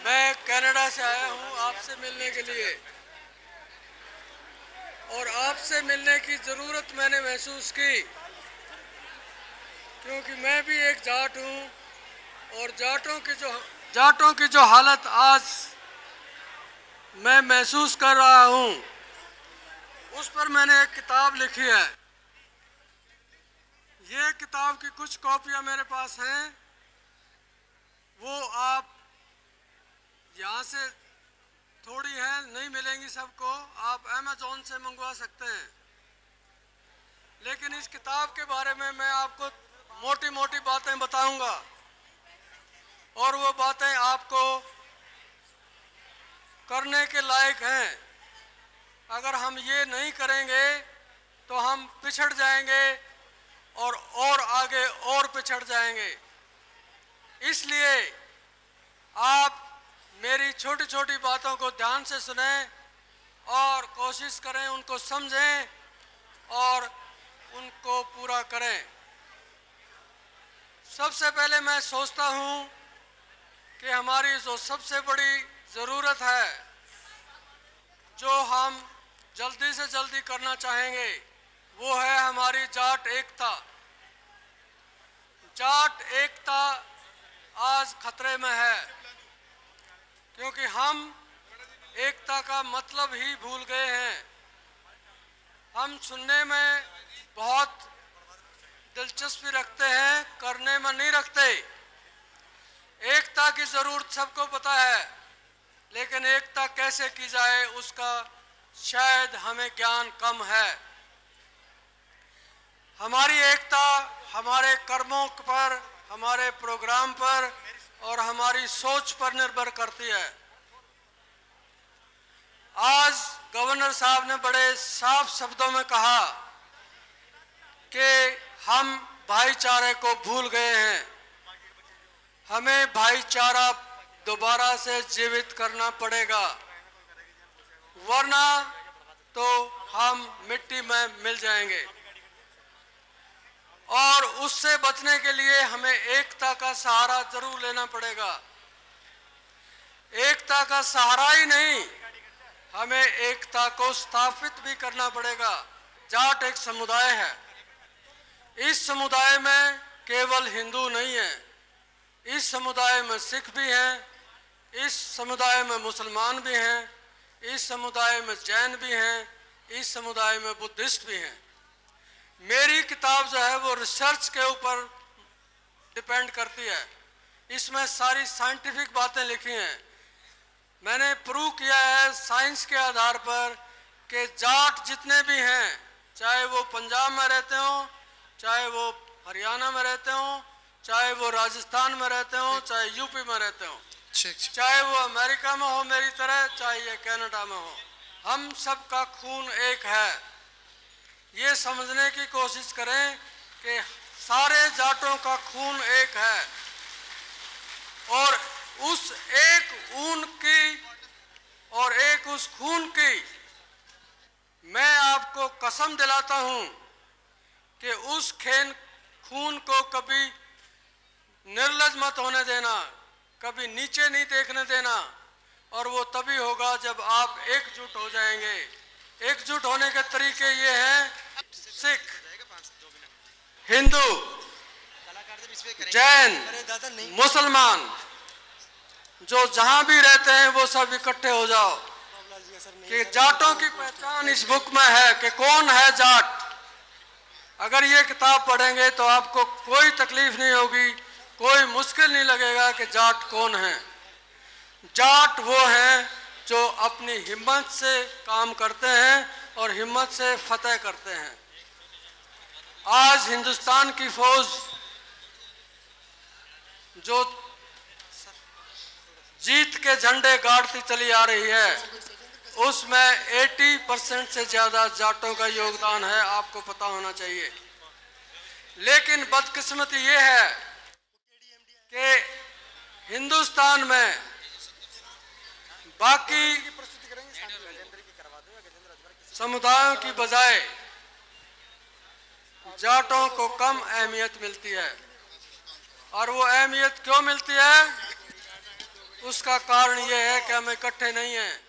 मैं कनाडा से आया हूं आपसे मिलने के लिए, और आपसे मिलने की ज़रूरत मैंने महसूस की क्योंकि मैं भी एक जाट हूं और जाटों की जो हालत आज मैं महसूस कर रहा हूं, उस पर मैंने एक किताब लिखी है। ये किताब की कुछ कॉपियां मेरे पास हैं, वो आप यहाँ से थोड़ी हैं, नहीं मिलेंगी सबको, आप अमेज़ॉन से मंगवा सकते हैं। लेकिन इस किताब के बारे में मैं आपको मोटी मोटी बातें बताऊंगा और वो बातें आपको करने के लायक हैं। अगर हम ये नहीं करेंगे तो हम पिछड़ जाएंगे और आगे और पिछड़ जाएंगे। इसलिए आप मेरी छोटी छोटी बातों को ध्यान से सुनें और कोशिश करें उनको समझें और उनको पूरा करें। सबसे पहले मैं सोचता हूं कि हमारी जो सबसे बड़ी ज़रूरत है, जो हम जल्दी से जल्दी करना चाहेंगे, वो है हमारी जाट एकता। जाट एकता आज खतरे में है क्योंकि हम एकता का मतलब ही भूल गए हैं। हम सुनने में बहुत दिलचस्पी रखते हैं, करने में नहीं रखते। एकता की ज़रूरत सबको पता है, लेकिन एकता कैसे की जाए उसका शायद हमें ज्ञान कम है। हमारी एकता हमारे कर्मों पर, हमारे प्रोग्राम पर और हमारी सोच पर निर्भर करती है। आज गवर्नर साहब ने बड़े साफ शब्दों में कहा कि हम भाईचारे को भूल गए हैं, हमें भाईचारा दोबारा से जीवित करना पड़ेगा, वरना तो हम मिट्टी में मिल जाएंगे। और उससे बचने के लिए हमें एकता का सहारा जरूर लेना पड़ेगा। एकता का सहारा ही नहीं, हमें एकता को स्थापित भी करना पड़ेगा। जाट एक समुदाय है, इस समुदाय में केवल हिंदू नहीं है, इस समुदाय में सिख भी हैं, इस समुदाय में मुसलमान भी हैं, इस समुदाय में जैन भी हैं, इस समुदाय में बुद्धिस्ट भी हैं। मेरी किताब जो है वो रिसर्च के ऊपर डिपेंड करती है। इसमें सारी साइंटिफिक बातें लिखी हैं। मैंने प्रूव किया है साइंस के आधार पर कि जाट जितने भी हैं, चाहे वो पंजाब में रहते हों, चाहे वो हरियाणा में रहते हों, चाहे वो राजस्थान में रहते हों, चाहे यूपी में रहते हों, चाहे वो अमेरिका में हो मेरी तरह, चाहे ये कनाडा में हो, हम सबका खून एक है। ये समझने की कोशिश करें कि सारे जाटों का खून एक है और उस एक ऊन की और एक उस खून की मैं आपको कसम दिलाता हूं कि उस खून को कभी निर्लज मत होने देना, कभी नीचे नहीं देखने देना, और वो तभी होगा जब आप एकजुट हो जाएंगे। एकजुट होने के तरीके ये हैं, सिख, हिंदू, जैन, मुसलमान, जो जहां भी रहते हैं वो सब इकट्ठे हो जाओ। कि जाटों की पहचान इस बुक में है कि कौन है जाट। अगर ये किताब पढ़ेंगे तो आपको कोई तकलीफ नहीं होगी, कोई मुश्किल नहीं लगेगा कि जाट कौन है। जाट वो हैं जो अपनी हिम्मत से काम करते हैं और हिम्मत से फतेह करते हैं। आज हिंदुस्तान की फौज जो जीत के झंडे गाड़ती चली आ रही है, उसमें 80% से ज्यादा जाटों का योगदान है, आपको पता होना चाहिए। लेकिन बदकिस्मती ये है कि हिंदुस्तान में बाकी समुदायों की बजाय जाटों को कम अहमियत मिलती है। और वो अहमियत क्यों मिलती है? उसका कारण ये है कि हम इकट्ठे नहीं हैं।